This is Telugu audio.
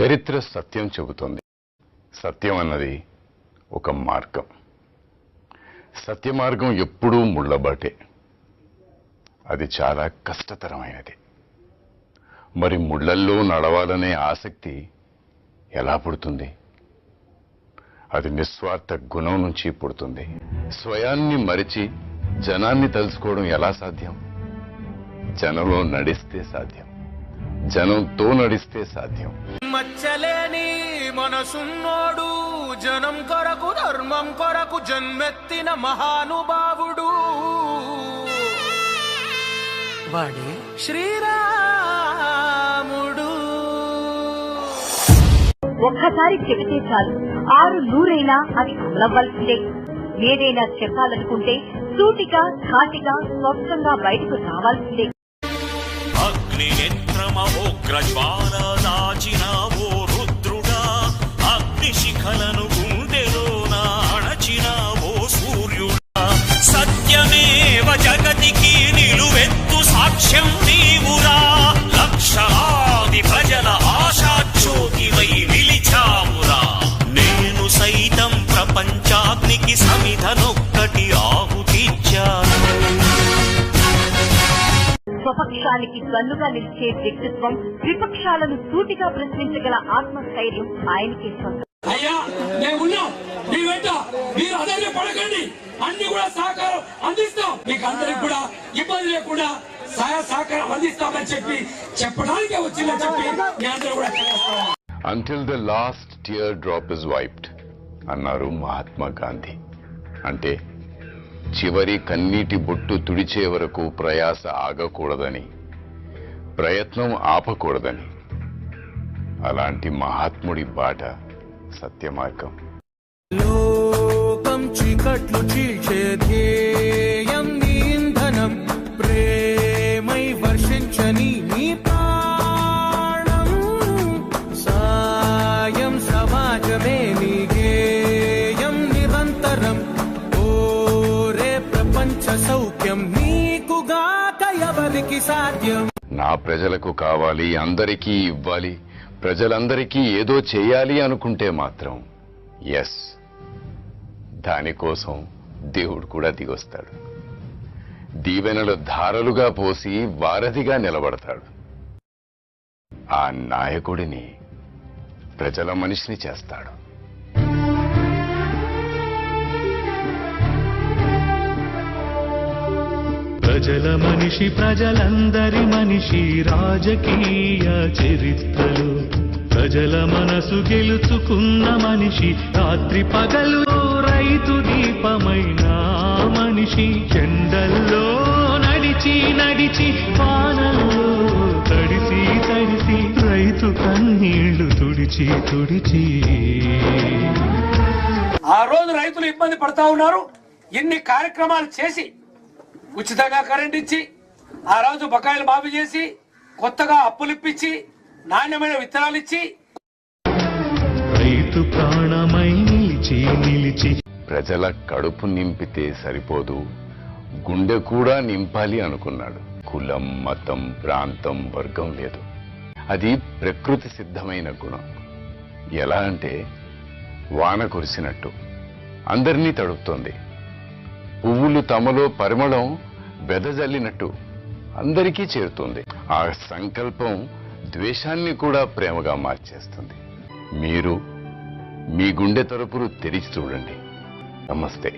చరిత్ర సత్యం చెబుతోంది. సత్యం అన్నది ఒక మార్గం. సత్య మార్గం ఎప్పుడూ ముళ్ళబాటే. అది చాలా కష్టతరమైనది. మరి ముళ్ళల్లో నడవాలనే ఆసక్తి ఎలా పుడుతుంది? అది నిస్వార్థ గుణం నుంచి పుడుతుంది. స్వయాన్ని మరిచి జనాన్ని తలుసుకోవడం ఎలా సాధ్యం? జనంలో నడిస్తే సాధ్యం, జనంతో నడిస్తే సాధ్యం. మచ్చలేని మనసున్నోడు, జనం కొరకు ధర్మం కొరకు జన్మెత్తిన మహానుభావుడు వాడే శ్రీరాముడు. ఒక్కసారి చెబితే చాలు, 6 నూరైనా అది అమలవ్వాల్సిందే. ఏదైనా చెప్పాలనుకుంటే సూటిగా ఘాటిగా స్పష్టంగా బయటకు రావాల్సిందే. అగ్నినేత్రమోగ్రజ్వాలదాచినావో రుద్రుడా, అగ్నిశిఖలను గుండెలోన అణచినావో సూర్యుడా, సత్యమేవ జగతికి నిలువెత్తు సాక్ష్యం నీవురా, లక్షలాది ప్రజల ఆశాజ్యోతివై నిలిచావురా. నేను సైతం ప్రపంచాగ్నికి సమిధనొక్కటి ఆహుతిచ్చాను. స్వపక్షానికి కన్నుగా నిలిచే వ్యక్తిత్వం, విపక్షాలను సూటిగా ప్రశ్నించగల ఆత్మస్థైర్యం ఆయనకి సొంతం. అయ్యా మేమున్నాం, మీ వెంట, మీరు అదే పడకండి, అన్ని కూడా సహకారం అందిస్తాం, మీకు అందరికి కూడా ఇబ్బంది లేకుండా సహకారం అందిస్తామని చెప్పడానికే వచ్చిందని చెప్పి మీ అందరూ కూడా until the last tear drop is wiped అన్నారు మహాత్మా గాంధీ. అంటే చివరి కన్నీటి బొట్టు తుడిచే వరకు ప్రయాస ఆగకూడదని, ప్రయత్నం ఆపకూడదని. అలాంటి మహాత్ముడి బాట సత్యమార్గం. లోకం చీకట్లు చీల్చే ధ్యేయం నీ ఇంధనం, ప్రేమై వర్షించని నీ ప్రాణం, సాయం సమాజమే నీ గేయం నిరంతరం, ఓరే ప్రపంచ సౌఖ్యం నీకుగాక ఎవరికి సాధ్యం. నా ప్రజలకు కావాలి, అందరికీ ఇవ్వాలి, ప్రజలందరికీ ఏదో చేయాలి అనుకుంటే మాత్రం ఎస్, దానికోసం దేవుడు కూడా దిగొస్తాడు. దీవెనలు ధారలుగా పోసి వారధిగా నిలబడతాడు. ఆ నాయకుడిని ప్రజల మనిషిని చేస్తాడు. ప్రజల మనిషి, ప్రజలందరి మనిషి, రాజకీయ చరిత్రలు ప్రజల మనసు గెలుచుకున్న మనిషి, రాత్రి పగలు రైతు దీపమైన మనిషి, చెండల్లో నడిచి నడిచి వానల్లో తడిసి తడిసి రైతు కన్నీళ్లు తుడిచి తుడిచి. ఆ రోజు రైతులు ఇబ్బంది పడతా ఉన్నారు. ఇన్ని కార్యక్రమాలు చేసి, ఉచితంగా కరెంట్ ఇచ్చి, ఆ రోజు బకాయిలు మాఫీ చేసి, కొత్తగా అప్పులు ఇప్పించి, నాణ్యమైన విత్తనాలు ఇచ్చి, రైతు ప్రాణమై నిలిచి నిలిచి. ప్రజల కడుపు నింపితే సరిపోదు, గుండె కూడా నింపాలి అనుకున్నాడు. కులం, మతం, ప్రాంతం, వర్గం లేదు. అది ప్రకృతి సిద్ధమైన గుణం. ఎలా అంటే వాన కురిసినట్టు అందరినీ తడుపుతోంది. పువ్వులు తమలో పరిమళం వెదజల్లినట్టు అందరికీ చేరుతుంది. ఆ సంకల్పం ద్వేషాన్ని కూడా ప్రేమగా మార్చేస్తుంది. మీరు మీ గుండె తలుపులు తెరిచి చూడండి. నమస్తే.